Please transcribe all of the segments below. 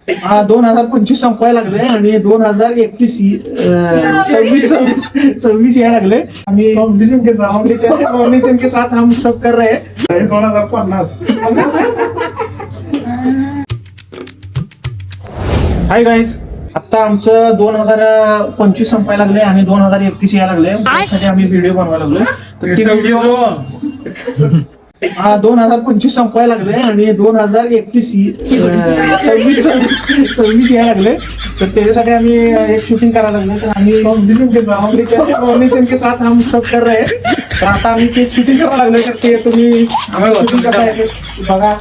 हा 2025 संपायला लागले आणि 2031 26 यायला लागले. आम्ही फाउंडेशन के साथ हम सब कर रहे हैं 2050. हाय गाईज, आता आमचं 2025 संपायला लागले आणि 2031 यायला लागले. त्यासाठी आम्ही व्हिडिओ बनवायला लागलोय. तर ती व्हिडिओ 2025 संपायला लागले आणि 2031 26 यायला लागले. तर त्याच्यासाठी आम्ही एक शूटिंग करायला लागलो. तर आम्ही फाउंडेशन के साथ हम सब कर रहे हैं. तर आता आम्ही ते शूटिंग करायला लागलोय. तर ते तुम्ही शूटिंग कसं आहे ते बघा,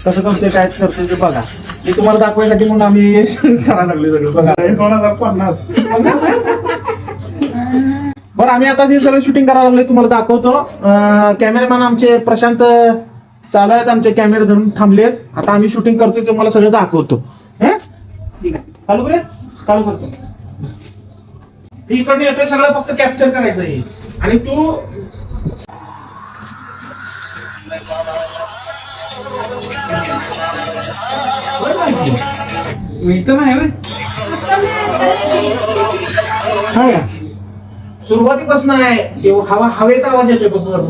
कसं करते काय करते ते बघा. ते तुम्हाला दाखवायसाठी म्हणून आम्ही करायला लागलो सगळं बघा. 2050. बरं, आम्ही आता हे सगळं शूटिंग करायला लागलोय, तुम्हाला दाखवतो. कॅमेरामॅन आमचे प्रशांत चालू आहेत, आमचे कॅमेरे धरून थांबलेत. आता आम्ही शूटिंग करतोय, तुम्हाला सगळं दाखवतो. ठीक आहे, चालू करूया. चालू करतो. इकडे येतोय, सगळं फक्त कॅप्चर करायचं आहे. आणि तू सुरुवातीपासून आहे हवेचा आवाज येतोय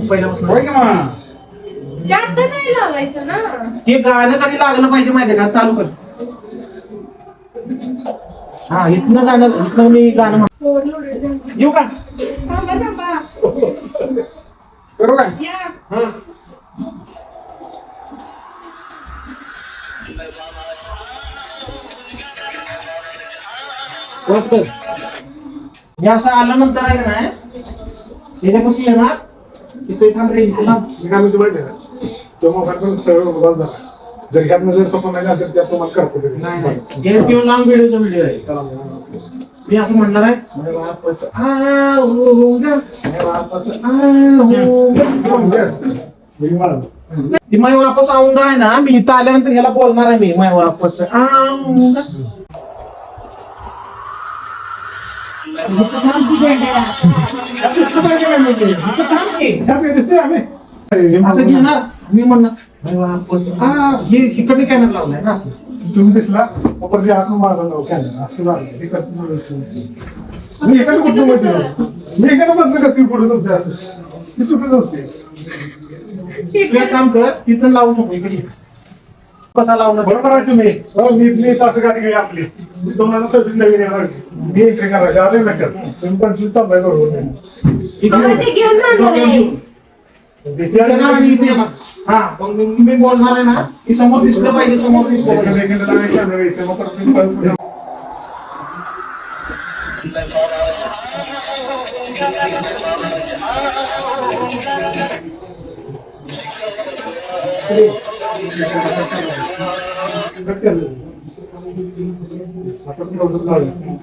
पहिल्यापासून. जास्त नाही लावायचं ना. ते गाणं कधी लागलं पाहिजे माहितीये का? चालू कर. हा, इथनं मी गाणं येऊ का? थांबा करू का? या. हे असं आल्यानंतर आहे का नाही, त्याच्यापासून येणार तिथे थांब रे. तो मोबाईल पण सर्व बस झाला. जर ह्यात जर सपोर्ट नाही झालं तर त्यात तुम्हाला करतो. नाही लॉंग व्हिडिओचा व्हिडिओ आहे. मी असं म्हणणार आहे, ती मैं वापस आऊंगा आहे ना, मी इथं आल्यानंतर ह्याला बोलणार आहे. मी मैं वापस आऊंगा. असं घेणार मी म्हणणार मैं वापस हे इकडे कॅमेरा लावलाय ना. तुम्ही दिसला परत आत मारला कॅमेरा असं लागलं. ते कसं मी एकाच कुठं मी एकाच मधलं कसं पुढे तुमचं असं ती चुकीच होते. तू एक काम कर, तिथं लावू नको, इकडे कसा लावणार. बरोबर आहे तुम्ही. मी असं गाडी गेली आपली 2026 नवीन येणार. मी एंट्री करायची आले लक्षात. तुम्ही 25 चाललाय बरोबर. ते घेऊन जाणार आहे. हा, मी बोलणार आहे ना, की समोर दिसलं पाहिजे. समोर दिसलं पाहिजे.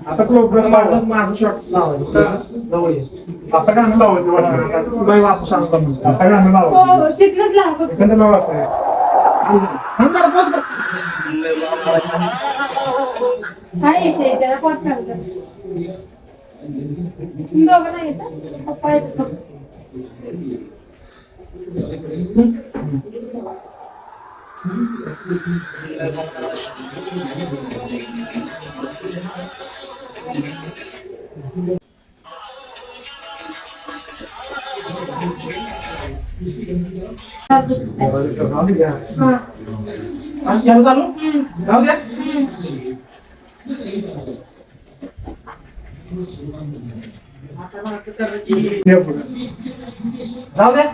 आता क्लोज माझं शॉट लावायचं. आता गाणं लावायचं. मैं वापस आऊंगा म्हणतो. आता गाणं लावायचं. हो, तिथलंच लावा. एखादं नाव असं आहे. हाय शेत त्याला कोण सांगतं. दोघं नाही येत. पप्पा येतात. चालू जाऊ द्या. जाऊ द्या.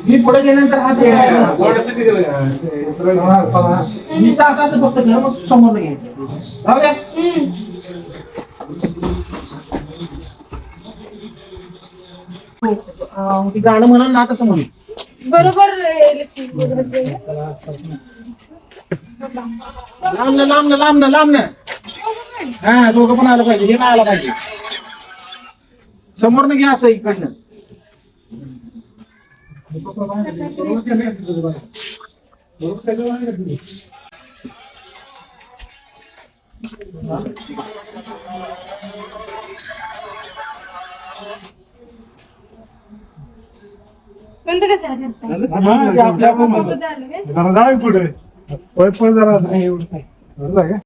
मी पुढे गेल्यानंतर हात नुसतं असं फक्त घर मग समोर घ्यायचं. जाऊ द्या. गाणं म्हणा ना कसं म्हणू. बरोबर. लांब. हा, दोघं पण आलं पाहिजे. हे नाही आलं पाहिजे. समोर न घ्या असं इकडनं. बंद कशाला करताय? आपल्या फोटो द्यायला काय? जरा जाऊ पुढे. पळ जरा एवढं काय बरोबर आहे का?